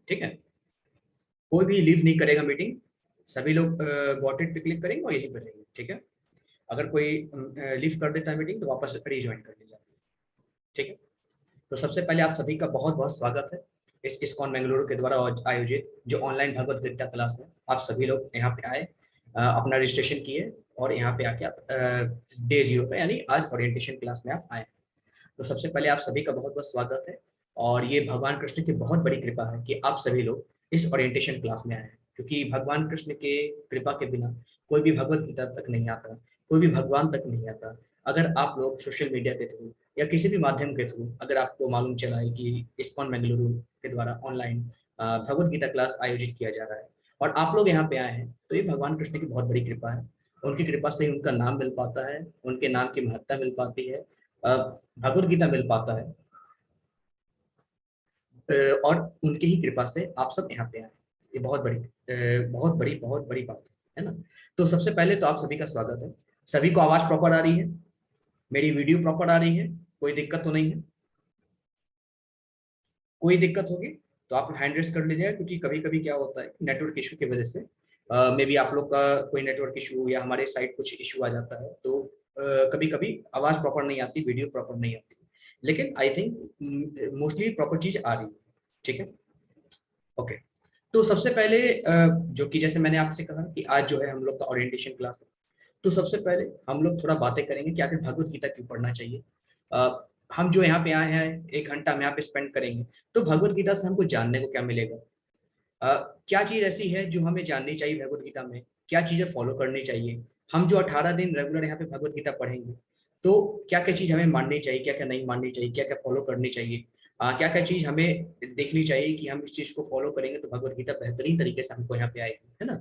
ठीक है। कोई भी लीव नहीं करेगा मीटिंग, सभी लोग गॉट इट पे क्लिक करेंगे और यही पर रहेंगे। ठीक है। अगर कोई लीव कर देता है मीटिंग तो वापस रीज्वाइन कर ली जाती है। ठीक है। तो सबसे पहले आप सभी का बहुत बहुत स्वागत है इस इस्कॉन बेंगलुरु के द्वारा आयोजित जो ऑनलाइन भगवत गीता क्लास है। आप सभी लोग यहाँ पे आए, अपना रजिस्ट्रेशन किए और यहाँ पे आके आप डे 0 पे यानी आज ओरिएंटेशन क्लास में आप आए। तो सबसे पहले आप सभी का बहुत बहुत स्वागत है। और ये भगवान कृष्ण की बहुत बड़ी कृपा है कि आप सभी लोग इस ओरिएंटेशन क्लास में आए हैं, क्योंकि भगवान कृष्ण के कृपा के बिना कोई भी भगवत गीता तक नहीं आता, कोई भी भगवान तक नहीं आता। अगर आप लोग सोशल मीडिया के थ्रू या किसी भी माध्यम के थ्रू अगर आपको मालूम चला है कि इस्कॉन बेंगलुरु के द्वारा ऑनलाइन भगवत गीता क्लास आयोजित किया जा रहा है और आप लोग यहाँ पे आए हैं, तो ये भगवान कृष्ण की बहुत बड़ी कृपा है। उनकी कृपा से ही उनका नाम मिल पाता है, उनके नाम की महत्ता मिल पाती है, भगवत गीता मिल पाता है, और उनकी ही कृपा से आप सब यहाँ पे आए। ये बहुत बड़ी बात है ना। तो सबसे पहले तो आप सभी का स्वागत है। सभी को आवाज प्रॉपर आ रही है? मेरी वीडियो प्रॉपर आ रही है? कोई दिक्कत तो नहीं है? कोई दिक्कत होगी तो आप हैंड रेस कर लीजिएगा, क्योंकि कभी कभी क्या होता है नेटवर्क इशू की वजह से मे बी आप लोग का कोई नेटवर्क इशू या हमारे साइड कुछ इशू आ जाता है, तो कभी कभी आवाज प्रॉपर नहीं आती, वीडियो प्रॉपर नहीं आती, लेकिन आई थिंक मोस्टली प्रॉपर चीज आ रही है। ठीक है। ओके। तो सबसे पहले जो कि जैसे मैंने आपसे कहा कि आज जो है हम लोग का ओरिएंटेशन क्लास है, तो सबसे पहले हम लोग थोड़ा बातें करेंगे कि आखिर भगवत गीता क्यों पढ़ना चाहिए। हम जो यहाँ पे आए हैं 1 घंटा हम यहाँ पे स्पेंड करेंगे, तो भगवत गीता से हमको जानने को क्या मिलेगा? क्या चीज ऐसी है जो हमें जाननी चाहिए भगवत गीता में, क्या चीजें फॉलो करनी चाहिए। हम जो 18 दिन रेगुलर यहाँ पे भगवत गीता पढ़ेंगे, तो क्या क्या चीज हमें माननी चाहिए, क्या क्या नहीं माननी चाहिए, क्या क्या फॉलो करनी चाहिए, क्या क्या चीज हमें देखनी चाहिए कि हम इस चीज को फॉलो करेंगे तो भगवत गीता बेहतरीन तरीके से हमको यहाँ पे आएगी, है ना।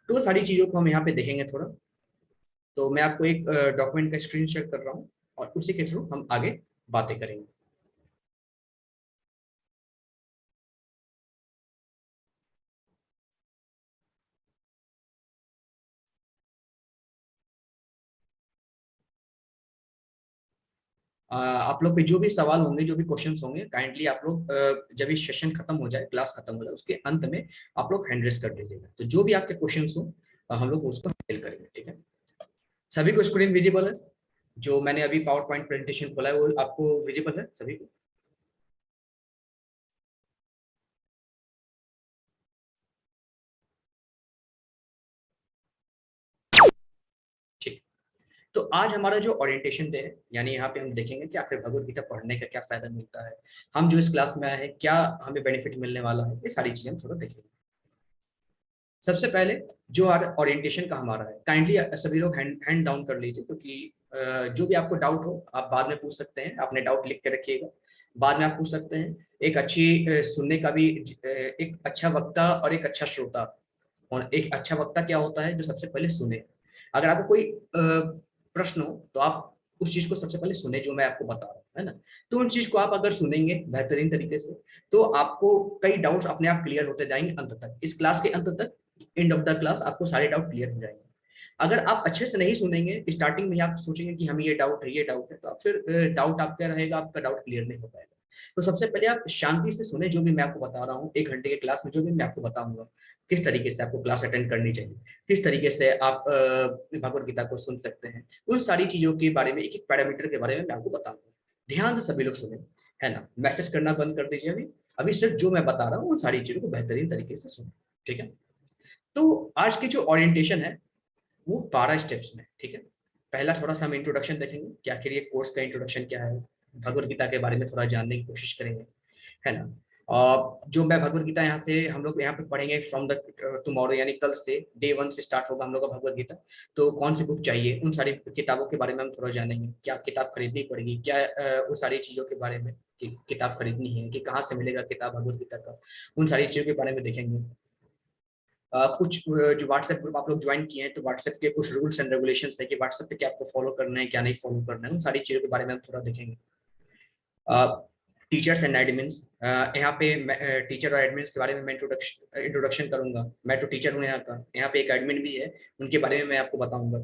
तो वो सारी चीजों को हम यहाँ पे देखेंगे थोड़ा। तो मैं आपको एक डॉक्यूमेंट का स्क्रीन शेयर कर रहा हूँ और उसी के थ्रू हम आगे बातें करेंगे। आप लोग के जो भी सवाल होंगे, जो भी क्वेश्चंस होंगे, काइंडली आप लोग जब ये सेशन खत्म हो जाए, क्लास खत्म हो जाए, उसके अंत में आप लोग हैंड रेस कर दीजिएगा। तो जो भी आपके क्वेश्चंस हो हम लोग उसको हैंडल करेंगे। ठीक है। सभी को स्क्रीन विजिबल है? जो मैंने अभी पावर पॉइंट प्रेजेंटेशन खोला है वो आपको विजिबल है सभी को? ठीक। तो आज हमारा जो ओरिएंटेशन डे है, यानी यहाँ पे हम देखेंगे कि आखिर भगवत गीता पढ़ने का क्या फायदा मिलता है, हम जो इस क्लास में आए हैं क्या हमें बेनिफिट मिलने वाला है, ये सारी चीजें हम थोड़ा देखेंगे। सबसे पहले जो ओरिएंटेशन का हमारा है, काइंडली सभी लोग हैंड डाउन कर लीजिए, क्योंकि जो भी आपको डाउट हो आप बाद में पूछ सकते हैं, अपने डाउट लिख के रखिएगा, बाद में आप पूछ सकते हैं। एक अच्छी सुनने का भी एक अच्छा वक्ता और एक अच्छा श्रोता, और एक अच्छा वक्ता क्या होता है? जो सबसे पहले सुने। अगर आपको कोई प्रश्न हो तो आप उस चीज को सबसे पहले सुने जो मैं आपको बता रहा हूँ, है ना। तो उन चीज को आप अगर सुनेंगे बेहतरीन तरीके से, तो आपको कई डाउट्स अपने आप क्लियर होते जाएंगे अंत तक, इस क्लास के अंत तक, एंड ऑफ द क्लास आपको सारे डाउट क्लियर हो जाएंगे। अगर आप अच्छे से नहीं सुनेंगे, स्टार्टिंग में ही आप सोचेंगे कि हमें ये डाउट है, ये डाउट है, तो आप फिर डाउट आपका रहेगा, आपका डाउट क्लियर नहीं हो पाएगा। तो सबसे पहले आप शांति से सुने जो भी मैं आपको बता रहा हूँ, 1 घंटे के क्लास में जो भी मैं आपको बताऊंगा, किस तरीके से आपको क्लास अटेंड करनी चाहिए, किस तरीके से आप भगवत गीता को सुन सकते हैं, उन सारी चीजों के बारे में, एक एक पैरामीटर के बारे में मैं आपको बताऊंगा। ध्यान से सभी लोग सुने, है ना। मैसेज करना बंद कर दीजिए अभी, अभी सिर्फ जो मैं बता रहा हूँ उन सारी चीजों को बेहतरीन तरीके से सुने। ठीक है। तो आज की जो ओरिएंटेशन है वो 12 स्टेप्स में। ठीक है। पहला थोड़ा सा हम इंट्रोडक्शन देखेंगे कि आखिर ये कोर्स का इंट्रोडक्शन क्या है, भगवत गीता के बारे में थोड़ा जानने की कोशिश करेंगे, है ना। जो मैं भगवत गीता यहाँ से हम लोग यहाँ पे पढ़ेंगे फ्रॉम द टुमारो, यानी कल से डे 1 से स्टार्ट होगा हम लोग का भगवत गीता। तो कौन सी बुक चाहिए, उन सारी किताबों के बारे में हम थोड़ा जानेंगे, क्या किताब खरीदनी पड़ेगी, क्या उन सारी चीज़ों के बारे में कि किताब खरीदनी है कि कहाँ से मिलेगा किताब भगवत गीता का, उन सारी चीज़ों के बारे में देखेंगे। कुछ जो व्हाट्सएप ग्रुप आप लोग ज्वाइन किए हैं, तो व्हाट्सएप के कुछ रूल्स एंड रेगुलेशंस है कि व्हाट्सएप पे क्या आपको फॉलो करना है, क्या नहीं फॉलो करना है, उन सारी चीज़ों के बारे में हम थोड़ा देखेंगे। टीचर्स एंड एडमिन्स, यहाँ पे टीचर और एडमिन्स के बारे में मैं इंट्रोडक्शन करूंगा। मैं तो टीचर हूँ यहाँ का, यहाँ पे एक एडमिन भी है, उनके बारे में मैं आपको बताऊंगा।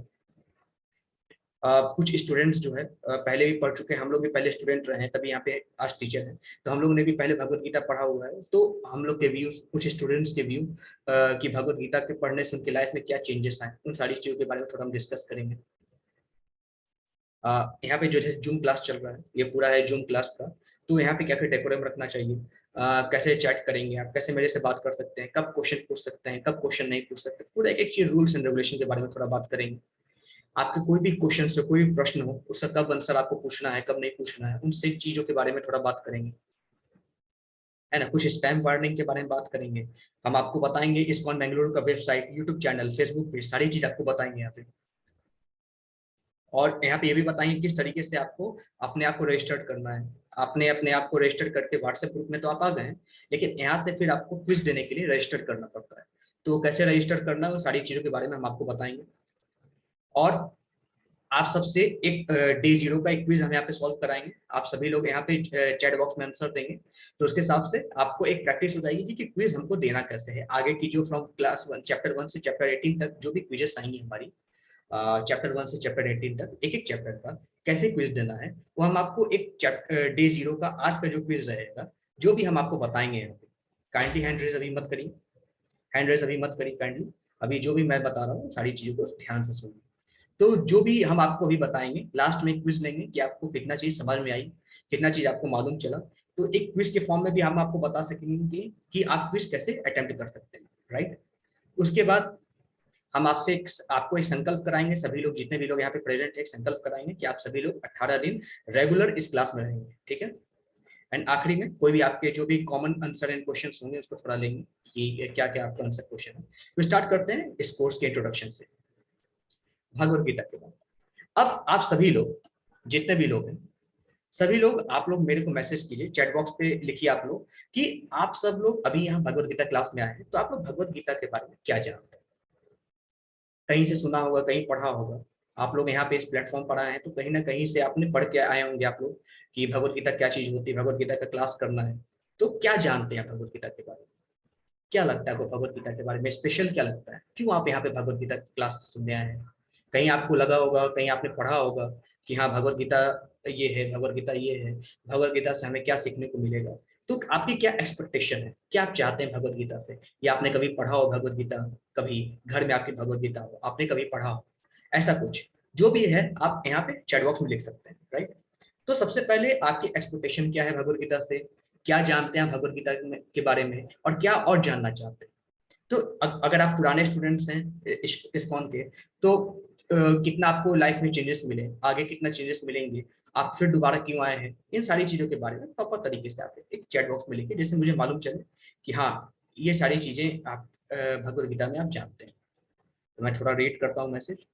कुछ स्टूडेंट्स जो है पहले भी पढ़ चुके हैं, हम लोग भी पहले स्टूडेंट रहे हैं तभी यहाँ पे आज टीचर हैं, तो हम लोगों ने भी पहले भगवत गीता पढ़ा हुआ है। तो हम लोग के व्यूज, कुछ स्टूडेंट्स के व्यू कि भगवत गीता के पढ़ने से उनकी लाइफ में क्या चेंजेस आए, उन सारी चीज़ों के बारे में थोड़ा हम डिस्कस करेंगे। यहाँ पे जो है जूम क्लास चल रहा है, ये पूरा है जूम क्लास का। तो यहाँ पे क्या क्या डेकोरम रखना चाहिए, कैसे चैट करेंगे आप, कैसे मेरे से बात कर सकते हैं, कब क्वेश्चन पूछ सकते हैं, कब क्वेश्चन नहीं पूछ सकते, पूरा एक एक चीज रूल्स एंड रेगुलेशन के बारे में थोड़ा बात करेंगे। आपके कोई भी क्वेश्चन से कोई भी प्रश्न हो, उसका कब आंसर आपको पूछना है, कब नहीं पूछना है, उन सब चीजों के बारे में थोड़ा बात करेंगे, है ना। कुछ स्पैम वार्निंग के बारे में बात करेंगे, हम आपको बताएंगे इस्कॉन बेंगलुरु का website, YouTube channel, Facebook page, सारी चीज आपको बताएंगे यहाँ पे। और यहाँ पे ये भी बताएंगे किस तरीके से आपको अपने आप को रजिस्टर्ड करना है। आपने अपने आप को रजिस्टर करके व्हाट्सएप ग्रुप में तो आप आ गए हैं, लेकिन यहाँ से फिर आपको क्विज देने के लिए रजिस्टर करना पड़ता है। तो कैसे रजिस्टर करना है, वो सारी चीज़ों के बारे में हम आपको बताएंगे। और आप सबसे एक डे जीरो का एक क्विज हम यहाँ पे सॉल्व कराएंगे। आप सभी लोग यहाँ पे चैट बॉक्स में आंसर देंगे, तो उसके हिसाब से आपको एक प्रैक्टिस हो जाएगी कि क्विज हमको देना कैसे है। आगे की जो फ्रॉम क्लास 1 चैप्टर 1 से चैप्टर 18 तक जो भी क्विजेस आएंगी हमारी, चैप्टर 1 से चैप्टर 18 तक एक एक चैप्टर का कैसे क्विज देना है, वो हम आपको एक डे जीरो का आज का जो क्विज रहेगा, जो भी हम आपको बताएंगे यहाँ पे। काइंडली हैंड रेज अभी मत करिए, हैंड रेज अभी मत करिए काइंडली। अभी जो भी मैं बता रहा हूँ सारी चीजों को ध्यान से सुनिए। तो जो भी हम आपको अभी बताएंगे, लास्ट में क्विज लेंगे कि आपको कितना चीज समझ में आई, कितना चीज आपको मालूम चला। तो एक क्विज के फॉर्म में भी हम आपको बता सकेंगे कि आप क्विज कैसे अटेम्प्ट कर सकते हैं, राइट। उसके बाद हम आपसे आपको एक संकल्प कराएंगे, सभी लोग जितने भी लोग यहाँ पे प्रेजेंट है, एक संकल्प कराएंगे कि आप सभी लोग 18 दिन रेगुलर इस क्लास में रहेंगे, ठीक है। एंड आखिरी में कोई भी आपके जो भी कॉमन आंसर एंड क्वेश्चन होंगे उसको थोड़ा लेंगे कि क्या क्या आपका आंसर क्वेश्चन है। तो स्टार्ट करते हैं इस कोर्स के इंट्रोडक्शन से, भगवद गीता के बाद। अब आप सभी लोग, जितने भी लोग हैं, सभी लोग आप लोग मेरे को मैसेज कीजिए, चैट बॉक्स पे लिखिए आप लोग कि आप सब लोग अभी यहाँ भगवद गीता क्लास में आए हैं, तो आप लोग भगवद गीता के बारे में क्या जानते हैं। कहीं से सुना होगा, कहीं पढ़ा होगा, आप लोग यहाँ पे इस प्लेटफॉर्म पर आए हैं तो कहीं ना कहीं से आपने पढ़ के आए होंगे आप लोग कि भगवत गीता क्या चीज होती है, भगवत गीता का क्लास करना है। तो क्या जानते हैं भगवत गीता के बारे में, क्या लगता है आपको भगवत गीता के बारे में स्पेशल क्या लगता है, क्यों आप यहाँ पे भगवत गीता क्लास सुनने आए हैं। कहीं आपको लगा होगा, कहीं आपने पढ़ा होगा कि हाँ भगवत गीता ये है, भगवत गीता ये है, भगवत गीता से हमें क्या सीखने को मिलेगा। तो आपकी क्या एक्सपेक्टेशन है, क्या आप चाहते हैं भगवत गीता से, या आपने कभी पढ़ा हो भगवत गीता, कभी घर में आपकी भगवत गीता हो, आपने कभी पढ़ा हो, ऐसा कुछ जो भी है आप यहाँ पे चैट बॉक्स में लिख सकते हैं, राइट। तो सबसे पहले आपकी एक्सपेक्टेशन क्या है भगवत गीता से, क्या जानते हैं भगवत गीता के बारे में, और क्या और जानना चाहते हैं। तो अगर आप पुराने स्टूडेंट्स हैं इस्कॉन के, तो कितना आपको लाइफ में चेंजेस मिले, आगे कितना चेंजेस मिलेंगे, आप फिर दोबारा क्यों आए हैं, इन सारी चीजों के बारे में प्रॉपर तरीके से आप एक चैट बॉक्स में लिखिए, जिससे मुझे मालूम चले कि हाँ ये सारी चीजें आप भगवत गीता में आप जानते हैं। तो मैं थोड़ा रीड करता हूँ मैसेज।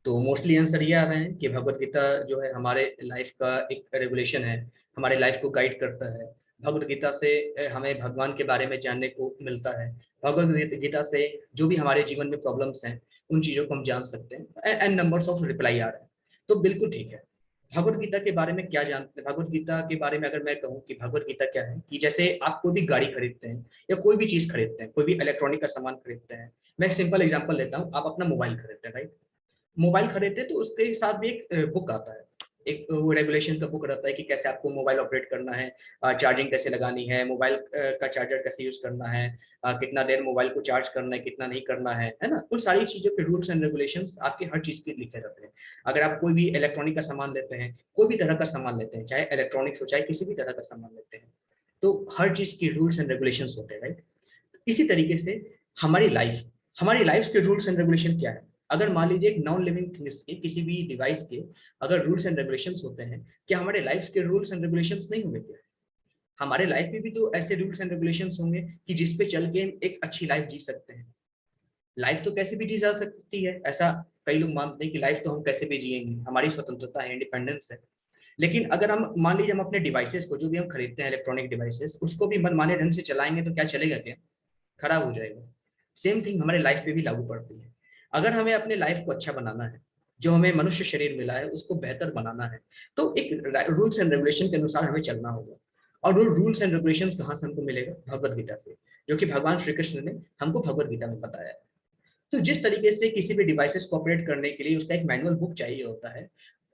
तो मोस्टली आंसर ये आ रहे हैं कि भगवत गीता जो है हमारे लाइफ का एक रेगुलेशन है, हमारे लाइफ को गाइड करता है। भगवत गीता से हमें भगवान के बारे में जानने को मिलता है। भगवत गीता से जो भी हमारे जीवन में प्रॉब्लम्स हैं उन चीज़ों को हम जान सकते हैं, एंड नंबर्स ऑफ रिप्लाई आ रहे हैं। तो बिल्कुल ठीक है। भगवत गीता के बारे में क्या जानते हैं, भगवत गीता के बारे में अगर मैं कहूँ कि भगवत गीता क्या है, कि जैसे आप कोई भी गाड़ी खरीदते हैं या कोई भी चीज़ खरीदते हैं, कोई भी इलेक्ट्रॉनिक का सामान खरीदते हैं। मैं एक सिंपल एग्जांपल लेता हूँ, आप अपना मोबाइल खरीदते हैं, राइट। मोबाइल खरीदते तो उसके साथ भी एक बुक आता है, एक वो रेगुलेशन का बुक रहता है कि कैसे आपको मोबाइल ऑपरेट करना है, चार्जिंग कैसे लगानी है, मोबाइल का चार्जर कैसे यूज करना है, कितना देर मोबाइल को चार्ज करना है, कितना नहीं करना है ना। उन सारी चीजों के रूल्स एंड रेगुलेशंस आपके हर चीज के लिखे रहते हैं। अगर आप कोई भी इलेक्ट्रॉनिक का सामान लेते हैं, कोई भी तरह का सामान लेते हैं, चाहे इलेक्ट्रॉनिक्स हो चाहे किसी भी तरह का सामान लेते हैं, तो हर चीज की रूल्स एंड रेगुलेशंस होते हैं, राइट। इसी तरीके से हमारी लाइफ के रूल्स एंड रेगुलेशन क्या है। अगर मान लीजिए एक नॉन लिविंग थिंग्स के, किसी भी डिवाइस के अगर रूल्स एंड रेगुलेशंस होते हैं, क्या हमारे लाइफ के रूल्स एंड रेगुलेशंस नहीं होंगे क्या। हमारे लाइफ में भी तो ऐसे रूल्स एंड रेगुलेशंस होंगे कि जिस पे चल के हम एक अच्छी लाइफ जी सकते हैं। लाइफ तो कैसे भी जी जा सकती है, ऐसा कई लोग मानते हैं कि लाइफ तो हम कैसे भी जिएंगे, हमारी स्वतंत्रता है, इंडिपेंडेंस है। लेकिन अगर हम मान लीजिए हम अपने डिवाइसेस को, जो भी हम खरीदते हैं इलेक्ट्रॉनिक डिवाइसेस, उसको भी मनमाने ढंग से चलाएंगे तो क्या चलेगा क्या, खराब हो जाएगा। सेम थिंग हमारे लाइफ पे भी लागू पड़ती है। अगर हमें अपने लाइफ को अच्छा बनाना है, जो हमें मनुष्य शरीर मिला है उसको बेहतर बनाना है, तो एक रूल्स एंड रेगुलेशन के अनुसार हमें चलना होगा। और वो रूल्स एंड रेगुलेशंस कहाँ से हमको मिलेगा? भगवत गीता से, जो कि भगवान श्री कृष्ण ने हमको भगवत गीता में बताया है। तो जिस तरीके से किसी भी डिवाइसेस को ऑपरेट करने के लिए उसका एक मैनुअल बुक चाहिए होता है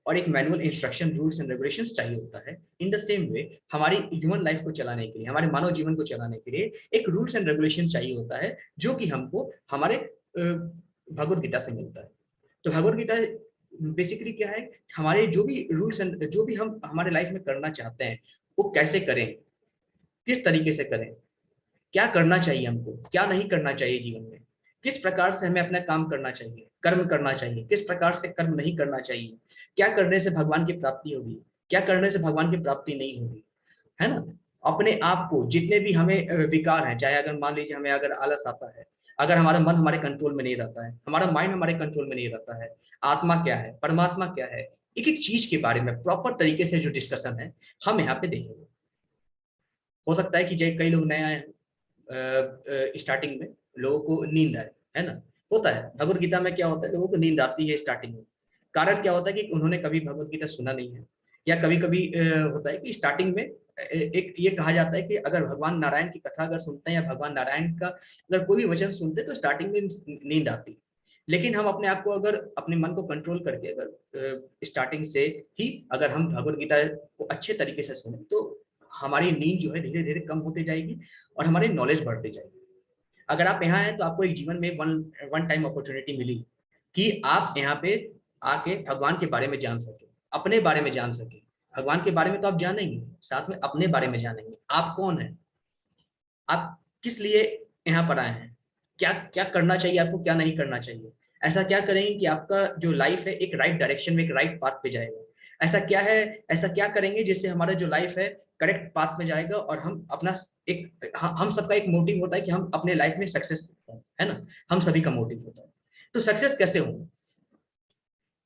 और एक manual instruction rules and regulations चाहिए होता है, इन द सेम वे हमारी ह्यूमन लाइफ को चलाने के लिए, हमारे मानव जीवन को चलाने के लिए एक रूल्स एंड रेगुलेशन चाहिए होता है, जो कि हमको हमारे भगवत गीता से मिलता है। तो भगवत गीता बेसिकली क्या है? हमारे जो भी रूल्स एंड जो भी हम हमारे लाइफ में करना चाहते हैं वो कैसे करें, किस तरीके से करें, क्या करना चाहिए हमको, क्या नहीं करना चाहिए जीवन में, किस प्रकार से हमें अपना काम करना चाहिए, कर्म करना चाहिए, किस प्रकार से कर्म नहीं करना चाहिए, क्या करने से भगवान की प्राप्ति होगी, क्या करने से भगवान की प्राप्ति नहीं होगी, है ना? अपने आप को जितने भी हमें विकार हैं, चाहे अगर मान लीजिए हमें अगर आलस आता है, अगर हमारा मन हमारे कंट्रोल में नहीं रहता है, हमारा माइंड हमारे कंट्रोल में नहीं रहता है, आत्मा क्या है, परमात्मा क्या है, एक एक चीज के बारे में प्रॉपर तरीके से जो डिस्कशन है हम यहाँ पे देखेंगे। हो सकता है कि जय कई लोग नए आए हैं, स्टार्टिंग में लोगों को नींद आए, है ना? होता है, भगवत गीता में क्या होता है, लोगों को नींद आती है स्टार्टिंग में। कारण क्या होता है कि उन्होंने कभी भगवत गीता सुना नहीं है, या कभी कभी होता है कि स्टार्टिंग में एक ये कहा जाता है कि अगर भगवान नारायण की कथा अगर सुनते हैं या भगवान नारायण का अगर कोई भी वचन सुनते हैं तो स्टार्टिंग में नींद आती है। लेकिन हम अपने आप को अगर अपने मन को कंट्रोल करके अगर स्टार्टिंग से ही अगर हम भगवत गीता को अच्छे तरीके से सुने तो हमारी नींद जो है धीरे धीरे कम होती जाएगी और हमारी नॉलेज बढ़ती जाएगी। अगर आप यहाँ हैं तो आपको एक जीवन में वन वन टाइम अपॉर्चुनिटी मिली कि आप यहाँ पे आके भगवान के बारे में जान सके, अपने बारे में जान सके। भगवान के बारे में तो आप जानेंगे, साथ में अपने बारे में जानेंगे। आप कौन है, आप किस लिए यहाँ पर आए हैं, क्या क्या करना चाहिए आपको, क्या नहीं करना चाहिए। ऐसा क्या करेंगे कि आपका जो लाइफ है एक राइट डायरेक्शन में, एक राइट पाथ पे जाएगा। ऐसा क्या है, ऐसा क्या करेंगे जिससे हमारा जो लाइफ है करेक्ट पाथ में जाएगा और हम अपना एक हम सबका एक मोटिव होता है कि हम अपने लाइफ में सक्सेस है ना, हम सभी का मोटिव होता है। तो सक्सेस कैसे हो?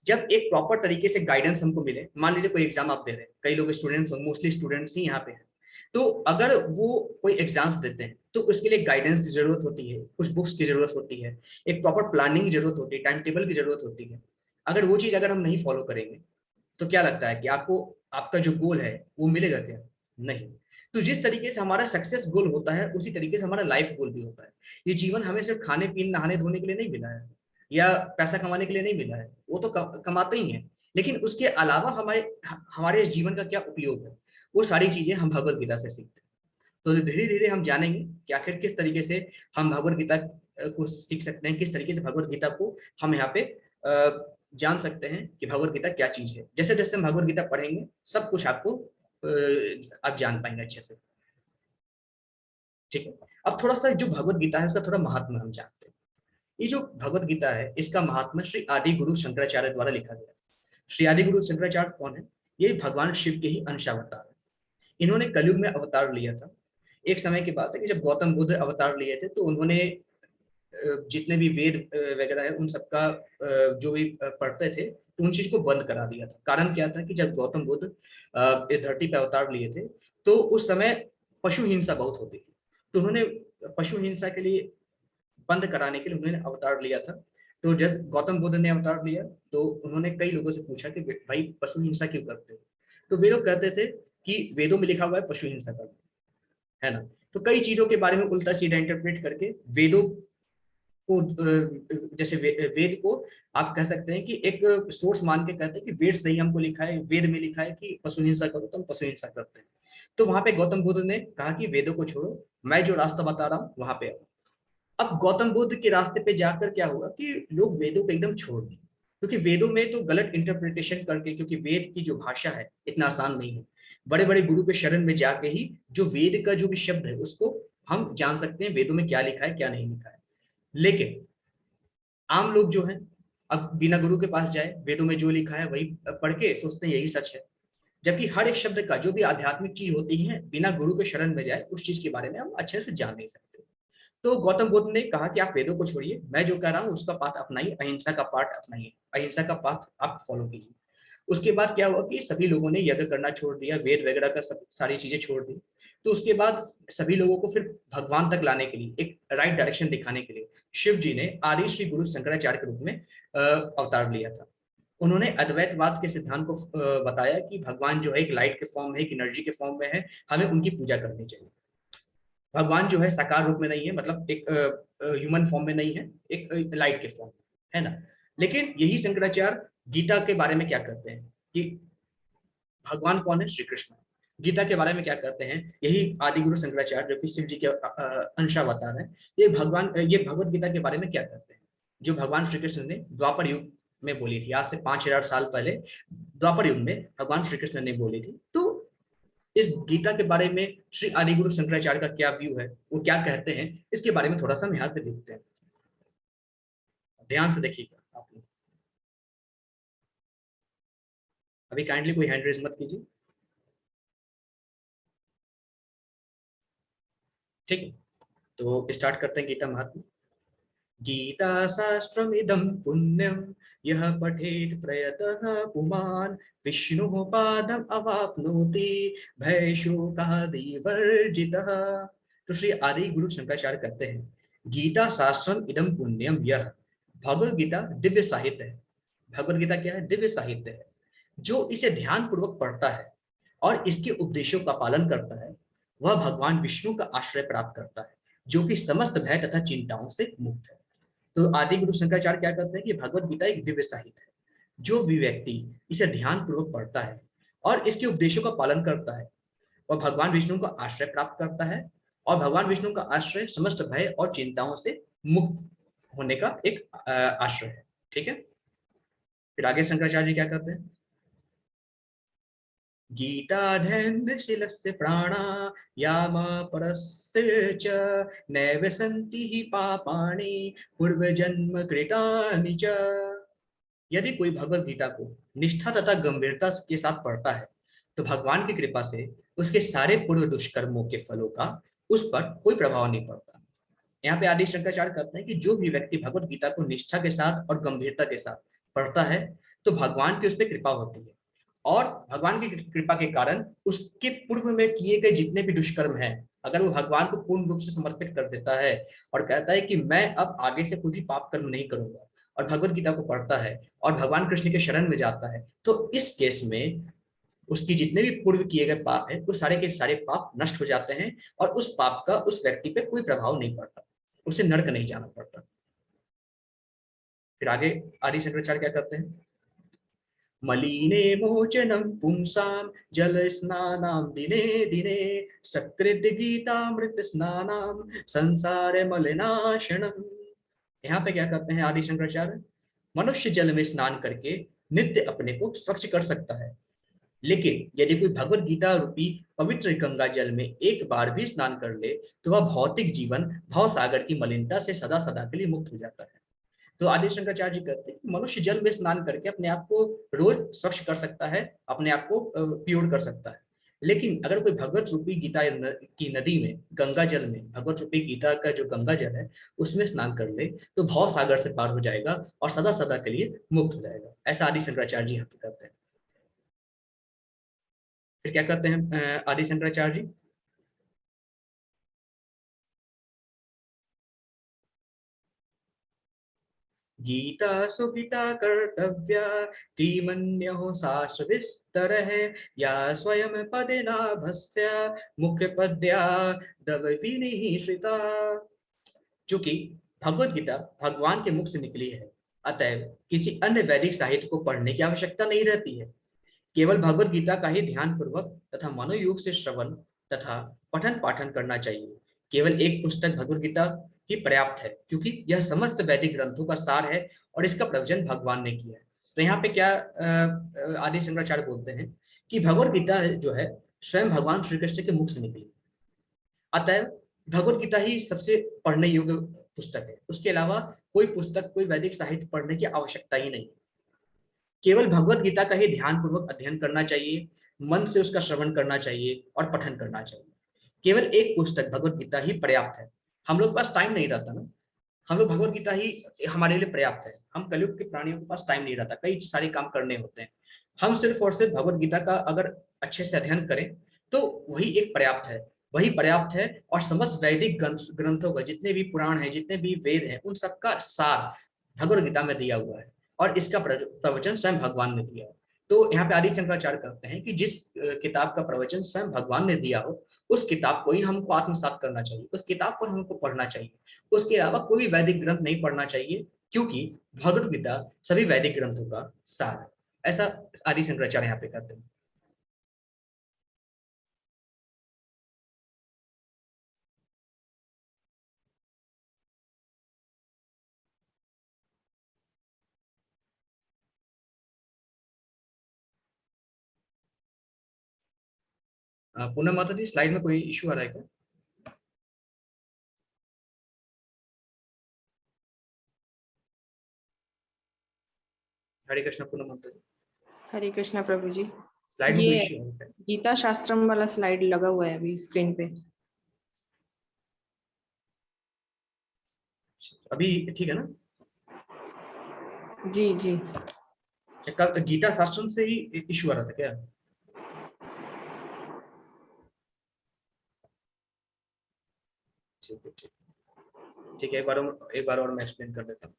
जब एक प्रॉपर तरीके से गाइडेंस हमको मिले। मान लीजिए कोई एग्जाम आप दे रहे हैं, कई लोग स्टूडेंट्स होंगे, मोस्टली स्टूडेंट्स ही यहाँ पे हैं। तो अगर वो कोई एग्जाम देते हैं तो उसके लिए गाइडेंस की जरूरत होती है, कुछ बुक्स की जरूरत होती है, एक प्रॉपर प्लानिंग की जरूरत होती है, टाइम टेबल की जरूरत होती है। अगर वो चीज अगर हम नहीं फॉलो करेंगे तो क्या लगता है कि आपको आपका जो गोल है वो मिलेगा क्या? नहीं। तो जिस तरीके से हमारा सक्सेस गोल होता है उसी तरीके से हमारा लाइफ गोल भी होता है। ये जीवन हमें सिर्फ खाने पीने नहाने धोने के लिए नहीं मिला है या पैसा कमाने के लिए नहीं मिला है, वो तो कमाते ही हैं। लेकिन उसके अलावा हमारे हमारे जीवन का क्या उपयोग है, वो सारी चीजें हम भगवत गीता से सीखते हैं। तो धीरे धीरे हम जानेंगे कि आखिर किस तरीके से हम भगवत गीता को सीख सकते हैं, किस तरीके से भगवत गीता को हम यहाँ पे जान सकते हैं कि भगवत गीता क्या चीज है। जैसे जैसे हम भगवत गीता पढ़ेंगे सब कुछ आपको आप जान पाएंगे अच्छे से। ठीक है, अब थोड़ा सा जो भगवत गीता है उसका थोड़ा महात्मा हम जानते हैं। ये जो भगवत गीता है इसका महात्मा श्री आदि गुरु शंकराचार्य द्वारा लिखा गया। श्री आदि गुरु शंकराचार्य कौन है? ये भगवान शिव के ही अंश अवतार है। इन्होंने कलयुग में अवतार लिया था। एक समय की बात है कि जब गौतम बुद्ध अवतार लिए थे तो उन्होंने जितने भी वेद वगैरह है उन सबका जो भी पढ़ते थे तो उन चीज को बंद करा दिया था। कारण क्या था कि जब गौतम बुद्ध इस धरती पर अवतार लिए थे तो उस समय पशु हिंसा बहुत होती थी। तो उन्होंने पशु हिंसा के लिए बंद कराने के लिए उन्होंने अवतार लिया था। तो जब गौतम बुद्ध ने अवतार लिया तो उन्होंने कई लोगों से पूछा कि भाई पशु हिंसा क्यों करते हो? तो वे लोग कहते थे कि वेदों में लिखा हुआ है पशु हिंसा करना, है ना? तो कई चीजों के बारे में उल्टा सीधा इंटरप्रेट करके वेदों को जैसे वेद को आप कह सकते हैं कि एक सोर्स मान के कहते हैं कि वेद सही हमको लिखा है, वेद में लिखा है कि पशु हिंसा करो तो हम पशु हिंसा करते हैं। तो वहां पे गौतम बुद्ध ने कहा कि वेदों को छोड़ो, मैं जो रास्ता बता रहा हूँ वहां पे आओ। अब गौतम बुद्ध के रास्ते पे जाकर क्या हुआ कि लोग वेदों को एकदम छोड़ दिए, क्योंकि वेदों में तो गलत इंटरप्रिटेशन करके, क्योंकि वेद की जो भाषा है इतना आसान नहीं है। बड़े बड़े गुरु के शरण में जाके ही जो वेद का जो भी शब्द है उसको हम जान सकते हैं वेदों में क्या लिखा है क्या नहीं लिखा है। लेकिन आम लोग जो है अब बिना गुरु के पास जाए वेदों में जो लिखा है वही पढ़ के सोचते हैं यही सच है। जबकि हर एक शब्द का जो भी आध्यात्मिक चीज होती है बिना गुरु के शरण में जाए उस चीज के बारे में हम अच्छे से जान नहीं सकते। तो गौतम बुद्ध ने कहा कि आप वेदों को छोड़िए, मैं जो कह रहा हूँ उसका पाठ अपनाइए, अहिंसा का पाठ अपनाइए, अहिंसा का पाठ आप फॉलो कीजिए। उसके बाद क्या हुआ कि सभी लोगों ने यज्ञ करना छोड़ दिया, वेद वगैरह का सब सारी चीजें छोड़ दी। तो उसके बाद सभी लोगों को फिर भगवान तक लाने के लिए, एक राइट डायरेक्शन दिखाने के लिए शिव जी ने आदि श्री गुरु शंकराचार्य के रूप में अवतार लिया था। उन्होंने अद्वैतवाद के सिद्धांत को बताया कि भगवान जो है एक लाइट के फॉर्म में, एक एनर्जी के फॉर्म में है, हमें उनकी पूजा करनी चाहिए। भगवान जो है साकार रूप में नहीं है, मतलब एक ह्यूमन फॉर्म में नहीं है, एक लाइट के फॉर्म है ना। लेकिन यही शंकराचार्य गीता के बारे में क्या करते हैं कि भगवान कौन है? श्री कृष्ण। गीता के बारे में क्या करते हैं? यही आदि गुरु शंकराचार्य जो कि शिव जी के अंशावतार हैं, ये भगवत गीता के बारे में क्या करते हैं, जो भगवान श्री कृष्ण ने द्वापर युग में बोली थी, आज से 5000 साल पहले द्वापर युग में भगवान श्री कृष्ण ने बोली थी। तो इस गीता के बारे में श्री आदि गुरु शंकराचार्य का क्या व्यू है, वो क्या कहते हैं, इसके बारे में थोड़ा सा हम यहाँ पे देखते हैं। ध्यान से देखिएगा आप लोग। अभी काइंडली कोई हैंड रेज मत कीजिए, ठीक है। तो स्टार्ट करते हैं गीता महात्म्य। गीता शास्त्रमिदं पुण्यं यः पठेत् प्रयतः पुमान् विष्णुः पादम् अवाप्नोति भयशोकादिवर्जितः। तो श्री आदि गुरु शंकराचार्य कहते हैं, गीता शास्त्रम इदम पुण्यम, यह भगवद गीता दिव्य साहित्य है। भगवद गीता क्या है? दिव्य साहित्य है। जो इसे ध्यान पूर्वक पढ़ता है और इसके उपदेशों का पालन करता है, वह भगवान विष्णु का आश्रय प्राप्त करता है, जो कि समस्त भय तथा चिंताओं से मुक्त है। तो आदि गुरु शंकराचार्य क्या कहते हैं कि भगवत गीता एक दिव्य साहित्य है। जो भी व्यक्ति इसे ध्यान पूर्वक पढ़ता है और इसके उपदेशों का पालन करता है, वह भगवान विष्णु का आश्रय प्राप्त करता है, और भगवान विष्णु का आश्रय समस्त भय और चिंताओं से मुक्त होने का एक आश्रय है। ठीक है। फिर आगे शंकराचार्य जी क्या कहते हैं? गीताधैर्यशीलस्य प्राणा यामा परस्य च नैव सन्ति हि पापानि पूर्वजन्म कृतानि च। यदि कोई भगवत गीता को निष्ठा तथा गंभीरता के साथ पढ़ता है, तो भगवान की कृपा से उसके सारे पूर्व दुष्कर्मों के फलों का उस पर कोई प्रभाव नहीं पड़ता। यहाँ पे आदि शंकराचार्य कहते हैं कि जो भी व्यक्ति भगवत गीता को निष्ठा के साथ और गंभीरता के साथ पढ़ता है, तो भगवान की उस पर कृपा होती है, और भगवान की कृपा के कारण उसके पूर्व में किए गए जितने भी दुष्कर्म हैं, अगर वो भगवान को पूर्ण रूप से समर्पित कर देता है और कहता है कि मैं अब आगे से कोई भी पाप कर्म नहीं करूंगा, और भगवत गीता को पढ़ता है और भगवान कृष्ण के शरण में जाता है, तो इस केस में उसकी जितने भी पूर्व किए गए पाप हैं, वो सारे के सारे पाप नष्ट हो जाते हैं, और उस पाप का उस व्यक्ति पे कोई प्रभाव नहीं पड़ता, उसे नरक नहीं जाना पड़ता। फिर आगे आदि शंकराचार्य क्या करते हैं? मलिने मोचनम पुंसाम जल स्नानाम दिने दिने सकृत गीतामृत स्नानाम संसार मलिनाशनम। यहाँ पे क्या करते हैं आदि शंकराचार्य? मनुष्य जल में स्नान करके नित्य अपने को स्वच्छ कर सकता है, लेकिन यदि कोई भगवत गीता रूपी पवित्र गंगा जल में एक बार भी स्नान कर ले, तो वह भौतिक जीवन भव सागर की मलिनता से सदा सदा के लिए मुक्त हो जाता है। तो आदि शंकराचार्य जी कहते हैं कि मनुष्य जल में स्नान करके अपने आप को रोज स्वच्छ कर सकता है, अपने आप को प्योर कर सकता है, लेकिन अगर कोई भगवत रूपी गीता की नदी में, गंगा जल में, भगवत रूपी गीता का जो गंगा जल है उसमें स्नान कर ले, तो भव सागर से पार हो जाएगा और सदा सदा के लिए मुक्त हो जाएगा। ऐसा आदि शंकराचार्य जी यहाँ पे कहते हैं। फिर क्या कहते हैं आदि शंकराचार्य जी? गीता सुपिता कर्तव्या धीमन्यो शास्त्र विस्तर है, या स्वयं पदेना भस्या मुख्य पद्या दव विनिश्रिता। चूंकि भगवत गीता भगवान के मुख से निकली है, अतएव किसी अन्य वैदिक साहित्य को पढ़ने की आवश्यकता नहीं रहती है। केवल भगवत गीता का ही ध्यान पूर्वक तथा मनोयोग से श्रवण तथा पठन पाठन करना चाहिए। केवल एक पुस्तक भगवत गीता ही पर्याप्त है, क्योंकि यह समस्त वैदिक ग्रंथों का सार है और इसका प्रवचन भगवान ने किया है। तो यहाँ पे क्या आदि शंकराचार्य बोलते हैं कि भगवत गीता जो है स्वयं भगवान श्री कृष्ण के मुख से निकली, अतः भगवत गीता ही सबसे पढ़ने योग्य पुस्तक है। उसके अलावा कोई पुस्तक, कोई वैदिक साहित्य पढ़ने की आवश्यकता ही नहीं। केवल भगवत गीता का ही ध्यान पूर्वक अध्ययन करना चाहिए, मन से उसका श्रवण करना चाहिए और पठन करना चाहिए। केवल एक पुस्तक भगवत गीता ही पर्याप्त है। हम लोग के पास टाइम नहीं रहता ना, हम लोग भगवत गीता ही हमारे लिए पर्याप्त है। हम कलयुग के प्राणियों के पास टाइम नहीं रहता, कई सारे काम करने होते हैं। हम सिर्फ और सिर्फ भगवत गीता का अगर अच्छे से अध्ययन करें, तो वही एक पर्याप्त है, वही पर्याप्त है। और समस्त वैदिक ग्रंथों का, जितने भी पुराण हैं, जितने भी वेद हैं, उन सबका सार भगवत गीता में दिया हुआ है। और इसका प्रवचन स्वयं भगवान ने दिया है। तो यहाँ पे आदि शंकराचार्य कहते हैं कि जिस किताब का प्रवचन स्वयं भगवान ने दिया हो, उस किताब को ही हमको आत्मसात करना चाहिए, उस किताब को हमको पढ़ना चाहिए। उसके अलावा कोई भी वैदिक ग्रंथ नहीं पढ़ना चाहिए, क्योंकि भगवत गीता सभी वैदिक ग्रंथों का सार है। ऐसा आदि शंकराचार्य यहाँ पे कहते हैं। पूनम माता जी, स्लाइड में कोई इशू आ रहा है क्या? हरे कृष्ण पूनम माता जी, हरे कृष्णा प्रभु जी। स्लाइड में कोई ये इशू है? गीता शास्त्रम वाला स्लाइड लगा हुआ है अभी स्क्रीन पे। अभी ठीक है ना? जी जी। कल गीता शास्त्रम से ही इशू आ रहा था क्या? ठीक है, ठीक। ठीक है, एक बार और मैं एक्सप्लेन कर देता हूँ।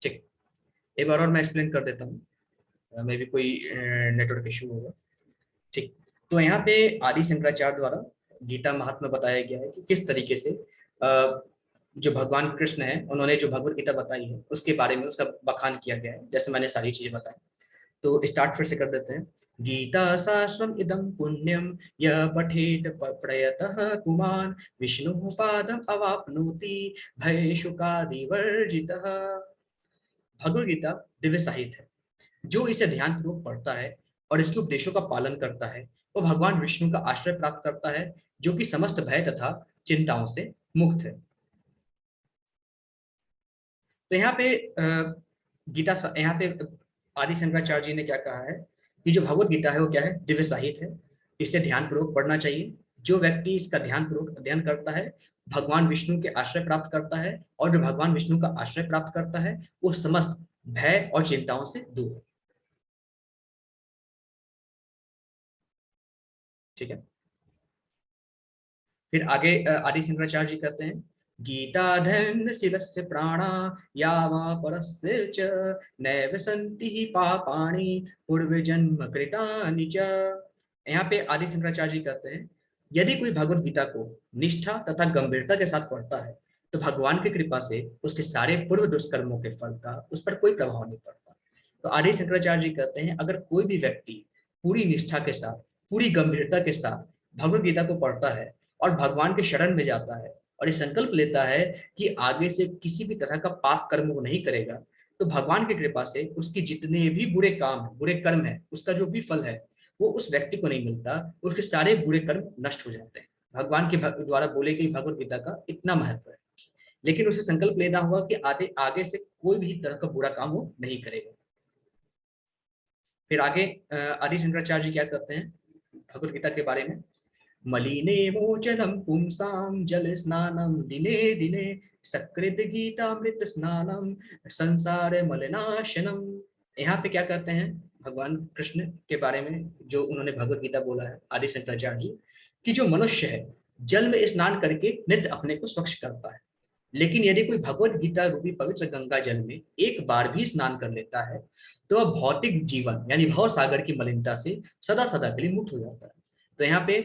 ठीक, एक बार और मैं एक्सप्लेन कर देता हूँ, मे भी कोई नेटवर्क इशू होगा। ठीक, तो यहाँ पे आदि शंकराचार्य द्वारा गीता महात्म्य बताया गया है कि किस तरीके से जो भगवान कृष्ण है, उन्होंने जो भगवत गीता बताई है उसके बारे में उसका बखान किया गया है, जैसे मैंने सारी चीजें बताई। तो स्टार्ट फिर से कर देते हैं। गीता शास्त्रम इदं पुण्यम यः पठेत प्रयतः पुमान् विष्णु पादम अवाप्नोति भयशुकादिवर्जितः। भगवत गीता दिव्य साहित्य है। जो इसे ध्यान पूर्वक पढ़ता है और इसके उपदेशों का पालन करता है, वो भगवान विष्णु का आश्रय प्राप्त करता है, जो कि समस्त भय तथा चिंताओं से मुक्त है। तो यहाँ पे यहाँ पे आदि शंकराचार्य जी ने क्या कहा है कि जो भगवत गीता है वो क्या है, दिव्य साहित्य है, इसे ध्यान पूर्वक पढ़ना चाहिए। जो व्यक्ति इसका ध्यान पूर्वक अध्ययन करता है, भगवान विष्णु के आश्रय प्राप्त करता है, और जो भगवान विष्णु का आश्रय प्राप्त करता है वो समस्त भय और चिंताओं से दूर है। ठीक है, फिर आगे आदि शंकराचार्य जी कहते हैं, गीता धन शिरस्य प्राणा यावा परस्य च नैव सन्ति हि पापानि पूर्व जन्म कृतानि च। यहाँ पे आदि शंकराचार्य जी कहते हैं, यदि कोई भगवत गीता को निष्ठा तथा गंभीरता के साथ पढ़ता है, तो भगवान की कृपा से उसके सारे पूर्व दुष्कर्मों के फल का उस पर कोई प्रभाव नहीं पड़ता। तो आदि शंकराचार्य जी कहते हैं, अगर कोई भी व्यक्ति पूरी निष्ठा के साथ, पूरी गंभीरता के साथ भगवत गीता को पढ़ता है और भगवान के शरण में जाता है और ये संकल्प लेता है कि आगे से किसी भी तरह का पाप कर्म वो नहीं करेगा, तो भगवान की कृपा से उसके जितने भी बुरे काम है, बुरे कर्म है, उसका जो भी फल है वो उस व्यक्ति को नहीं मिलता, उसके सारे बुरे कर्म नष्ट हो जाते हैं। भगवान के द्वारा बोले गई भगवत गीता का इतना महत्व है। लेकिन उसे संकल्प लेना होगा कि आगे आगे से कोई भी तरह का बुरा काम वो नहीं करेगा। फिर आगे आदि शंकराचार्य जी क्या कहते हैं भगवत गीता के बारे में, मलिने मोचनम पुंसाम जल स्नानम दिने दिने सकृत गीतामृत स्नानम संसार मलिनाशनम। यहाँ पे क्या कहते हैं भगवान कृष्ण के बारे में, जो उन्होंने भगवत गीता बोला है आदि शंकराचार्य जी, कि जो मनुष्य है जल में स्नान करके नित्य अपने को स्वच्छ करता है, लेकिन यदि कोई भगवत गीता रूपी पवित्र गंगा जल में एक बार भी स्नान कर लेता है, तो वह भौतिक जीवन यानी भव सागर की मलिनता से सदा सदा के लिए मुक्त हो जाता है। तो यहाँ पे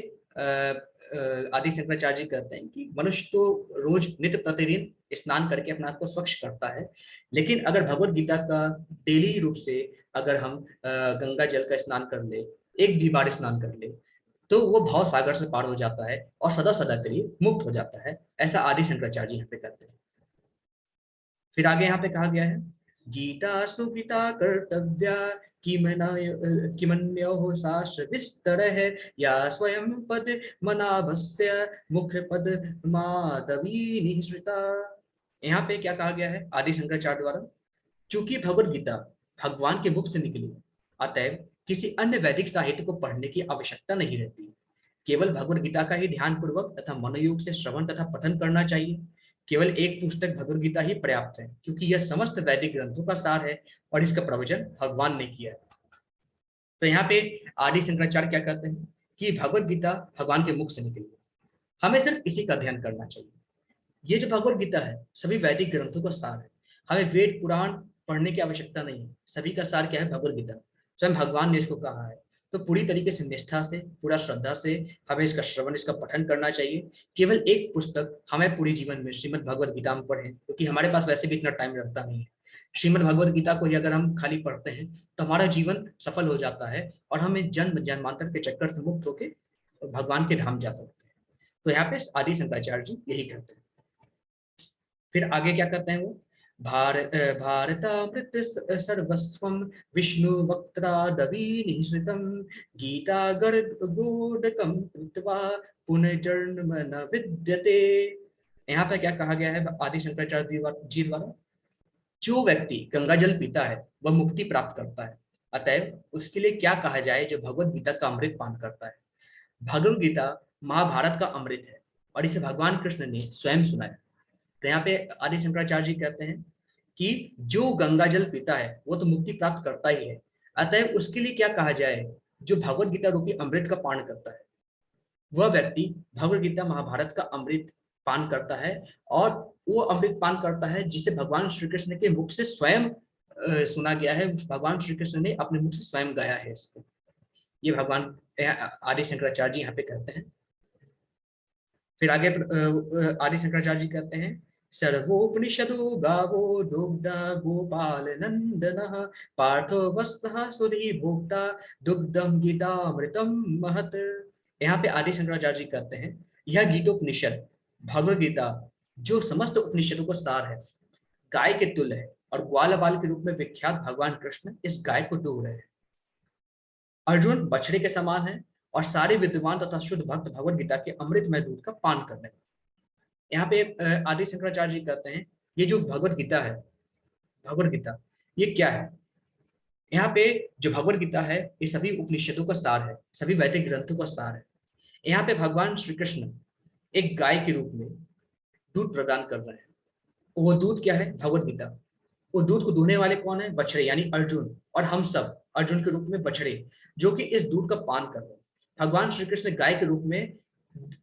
आदि शंकराचार्य जी कहते हैं कि मनुष्य तो रोज नित्य प्रतिदिन स्नान करके अपने आप को स्वच्छ करता है, लेकिन अगर भगवत गीता का डेली रूप से अगर हम गंगा जल का स्नान कर ले, एक भी बार स्नान कर ले, तो वो भाव सागर से पार हो जाता है और सदा सदा के लिए मुक्त हो जाता है। ऐसा आदि शंकराचार्य जी यहाँ पे कहते हैं। फिर आगे यहाँ पे कहा गया है, गीता सुपिता कर्तव्या किमन्यो शास्त्र विस्तर है या स्वयं पद मनाभस्य मुख पद माधवी निःसृता। यहाँ पे क्या कहा गया है आदि शंकराचार्य द्वारा, चूंकि भगवत गीता भगवान के मुख से निकली, अतएव किसी अन्य वैदिक साहित्य को पढ़ने की आवश्यकता नहीं रहती। केवल भगवत गीता का ही ध्यान पूर्वक तथा मनोयोग से श्रवण तथा पठन करना चाहिए। केवल एक पुस्तक भगवत गीता ही पर्याप्त है, क्योंकि यह समस्त वैदिक ग्रंथों का सार है और इसका प्रवचन भगवान ने किया है। तो यहाँ पे आदि शंकराचार्य क्या कहते हैं कि भगवत गीता भगवान के मुख से निकली है, हमें सिर्फ इसी का अध्ययन करना चाहिए। ये जो भगवत गीता है सभी वैदिक ग्रंथों का सार है। हमें वेद पुराण पढ़ने की आवश्यकता नहीं है, सभी का सार क्या है? भगवत गीता। स्वयं भगवान ने इसको कहा है। तो पूरी तरीके से निष्ठा से, पूरा श्रद्धा से हमें इसका श्रवण, इसका पठन करना चाहिए। केवल एक पुस्तक हमें पूरी जीवन में श्रीमद् भगवत गीता में पढ़ें, क्योंकि हमारे पास वैसे भी इतना टाइम रहता नहीं है। श्रीमद् भगवत गीता को ही अगर हम खाली पढ़ते हैं तो हमारा जीवन सफल हो जाता है और हमें जन्म जन्मांतर के चक्कर से मुक्त होकर भगवान के धाम जा सकते हैं। तो यहाँ पे आदि शंकराचार्य जी यही करते हैं। फिर आगे क्या करते हैं वो? भारतामृत सर्वस्वम विष्णु वक्त्रादवि निःसृतम गीता गोडकम कृत्वा पुनर्जन्म न विद्यते। यहाँ पे क्या कहा गया है आदि शंकराचार्य जी द्वारा? जो व्यक्ति गंगा जल पीता है वह मुक्ति प्राप्त करता है, अतएव उसके लिए क्या कहा जाए जो भगवत गीता का अमृत पान करता है। भगवत गीता महाभारत का अमृत है और इसे भगवान कृष्ण ने स्वयं सुनाया। तो यहाँ पे आदि शंकराचार्य जी कहते हैं कि जो गंगा जल पीता है वो तो मुक्ति प्राप्त करता ही है, अतः उसके लिए क्या कहा जाए जो भगवत गीता रूपी अमृत का पान करता है। वह व्यक्ति भगवत गीता महाभारत का अमृत पान करता है और वो अमृत पान करता है जिसे भगवान श्री कृष्ण के मुख से स्वयं सुना गया है। भगवान श्री कृष्ण ने अपने मुख से स्वयं गाया है इसको। ये भगवान आदि शंकराचार्य जी यहाँ पे कहते हैं। फिर आगे आदि शंकराचार्य जी कहते हैं, सर्वोपनिषदो गावो दुग्धा गोपाल नंदन पार्थो वत्सः सुधी भोक्ता दुग्धम गीतामृतम महत। यहाँ पे आदि शंकराचार्य जी कहते हैं, यह गीतोपनिषद भगवद गीता जो समस्त उपनिषदों का सार है, गाय के तुल्य है और ग्वाल बाल के रूप में विख्यात भगवान कृष्ण इस गाय को दूह रहे हैं। अर्जुन बछड़े के समान है और सारे विद्वान तथा शुद्ध भक्त भगवत गीता के अमृतमय दूध का पान कर रहे हैं। यहाँ पे आदि शंकराचार्य जी कहते हैं, ये जो भगवत गीता है, भगवत गीता ये क्या है? यहाँ पे जो भगवत गीता है ये सभी उपनिषदों का सार है, सभी वैदिक ग्रंथों का सार है। यहाँ पे भगवान श्री कृष्ण एक गाय के रूप में दूध प्रदान कर रहे हैं। वो दूध क्या है? भगवत गीता। वो दूध को दूहने वाले कौन है? बछड़े, यानी अर्जुन और हम सब अर्जुन के रूप में बछड़े, जो कि इस दूध का पान कर रहे हैं। भगवान श्री कृष्ण गाय के रूप में,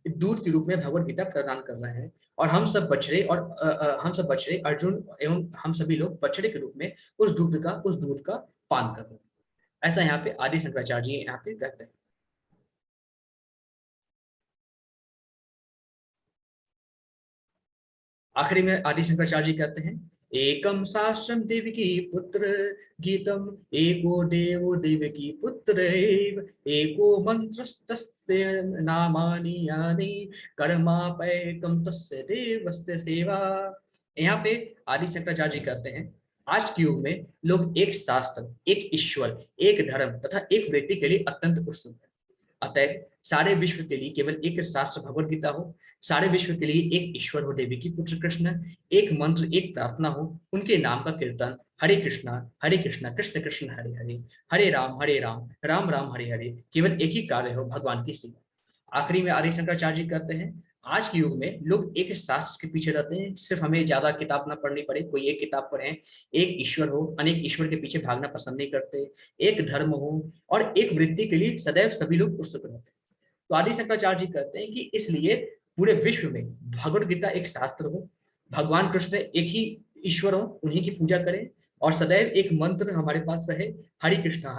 दूध के रूप में भगवत गीता प्रदान कर रहे हैं और हम सब बछड़े और हम सब बछड़े, अर्जुन एवं हम सभी लोग बछड़े के रूप में उस दूध का पान कर रहे हैं। ऐसा यहाँ पे आदि शंकराचार्य जी यहाँ पे कहते हैं। आखिरी में आदि शंकराचार्य जी कहते हैं, एकम शास्त्रम देवकी पुत्र गीतम एको देवो देवकी पुत्र एको मंत्रस्तस्य नामानि यानि कर्मापैकम तस्य देवस्य सेवा। यहाँ पे आदि शंकराचार्य जी कहते हैं, आज के युग में लोग एक शास्त्र, एक ईश्वर, एक धर्म तथा एक वृत्ति के लिए अत्यंत उत्सुक है। अतः सारे विश्व के लिए केवल एक शास्त्र भगवत गीता हो, सारे विश्व के लिए एक ईश्वर हो देवी की पुत्र कृष्ण, एक मंत्र, एक प्रार्थना हो, उनके नाम का कीर्तन, हरे कृष्णा कृष्ण कृष्ण हरे हरे, हरे राम राम राम हरे हरे, केवल एक ही कार्य हो, भगवान की सेवा। आखिरी में आदि शंकराचार्य जी कहते हैं, आज के युग में लोग एक शास्त्र के पीछे रहते हैं, सिर्फ हमें ज्यादा किताब ना पढ़नी पड़े, कोई एक किताब पढ़ें, एक ईश्वर हो, अनेक ईश्वर के पीछे भागना पसंद नहीं करते, एक धर्म हो और एक वृत्ति के लिए सदैव सभी लोग उत्सुक रहते हैं। तो आदि शंकराचार्य जी कहते हैं कि इसलिए पूरे विश्व में भगवत गीता एक शास्त्र हो, भगवान कृष्ण एक ही ईश्वर हो, उन्हीं की पूजा करें और सदैव एक मंत्र हमारे पास रहे, हरे कृष्णा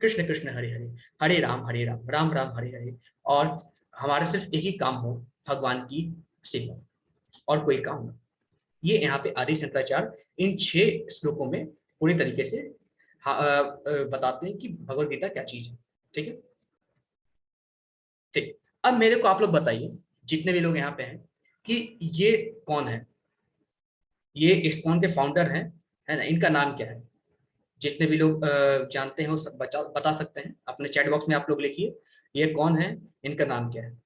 कृष्ण कृष्ण हरे हरे, हरे राम राम राम हरे हरे, और हमारा सिर्फ एक ही काम हो, भगवान की सेवा और कोई काम ना। ये यहाँ पे आदि शंकराचार्य इन 6 श्लोकों में पूरी तरीके से बताते हैं कि भगवत गीता क्या चीज है। ठीक है, ठीक। अब मेरे को आप लोग बताइए, जितने भी लोग यहाँ पे हैं, कि ये कौन है? ये इस्कॉन के फाउंडर हैं, है ना? इनका नाम क्या है? जितने भी लोग जानते हैं वो सब बता सकते हैं, अपने चैट बॉक्स में आप लोग लिखिए, ये कौन है, इनका नाम क्या है?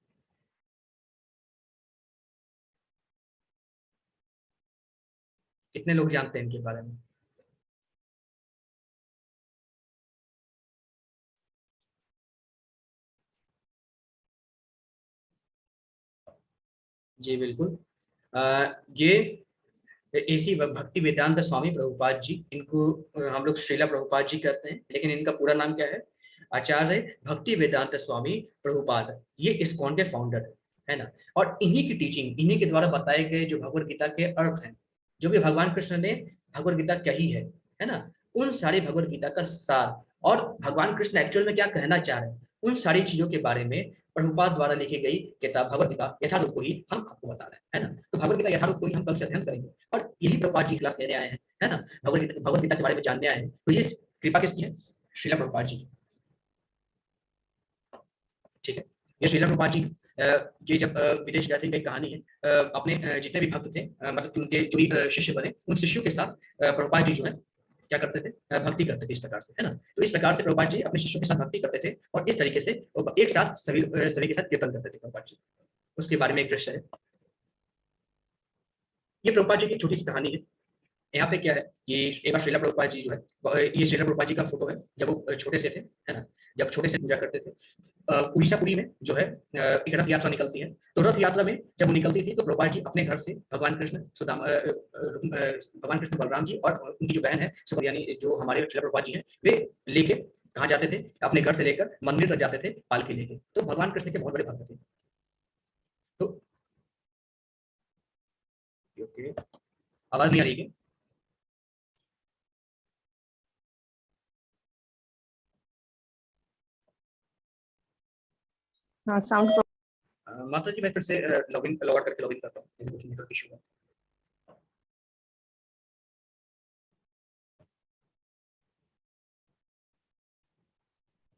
कितने लोग जानते हैं इनके बारे में? जी बिल्कुल। ये ऐसी भक्ति वेदांत स्वामी प्रभुपाद जी, इनको हम लोग श्रीला प्रभुपाद जी कहते हैं, लेकिन इनका पूरा नाम क्या है? आचार्य भक्ति वेदांत स्वामी प्रभुपाद। ये इस्कॉन के फाउंडर है। है ना। और इन्हीं की टीचिंग, इन्हीं के द्वारा बताए गए जो भगवत गीता के अर्थ हैं, जो भी भगवान कृष्ण ने भगवत गीता कही है ना, उन सारी भगवत गीता का सार और भगवान कृष्ण एक्चुअल में क्या कहना चाह रहे हैं, उन सारी चीजों के बारे में प्रभुपाद द्वारा लिखी गई किताब भगवत गीता यथारूप को ही हम आपको बता रहे हैं, है ना। तो भगवत गीता यथारूप को ही हम कल से अध्ययन करेंगे और यही प्रभुपाद जी क्लास लेने आए हैं, है ना। भगवत गीता के बारे में जानने आए हैं, तो ये कृपा किसकी है? श्रीला प्रभुपाद जी की। ठीक है, ये श्रीला प्रभुपाद जी ये जब विदेश गए थे, एक कहानी है। अपने जितने भी भक्त थे, मतलब उनके जो भी शिष्य बने, उन शिष्यों के साथ प्रभुपाद जी जो है क्या करते थे, भक्ति करते थे इस प्रकार से, है ना। तो इस प्रकार से प्रभुपाद जी अपने शिष्यों के साथ भक्ति करते थे और इस तरीके से वो एक साथ सभी के साथ कीर्तन करते थे प्रभुपाद जी। उसके बारे में एक दृश्य है, ये प्रभुपाद जी की छोटी सी कहानी है। यहाँ पे क्या है कि एक बार श्रीला प्रभुपाद जी जो है, ये श्रीला प्रभुपाद जी का फोटो है जब वो छोटे से थे, है ना। जब छोटे से पूजा करते थे, उड़ीसापुरी में जो है एक रथ यात्रा निकलती है। तो रथ यात्रा में जब वो निकलती थी तो प्रभुपाद जी अपने घर से भगवान कृष्ण भगवान कृष्ण बलराम जी और उनकी जो बहन है सुभद्रा, यानी जो हमारे श्रीला प्रभुपाद जी हैं, वे लेके कहाँ जाते थे, अपने घर से लेकर मंदिर तक जाते थे पालकी लेके। तो भगवान कृष्ण के बहुत बड़े भक्त थे। तो ओके, आवाज नहीं आ रही है? हाँ, साउंड। माता जी मैं फिर से लॉग आउट करके लॉग इन करता हूँ, नेटवर्क इशू है।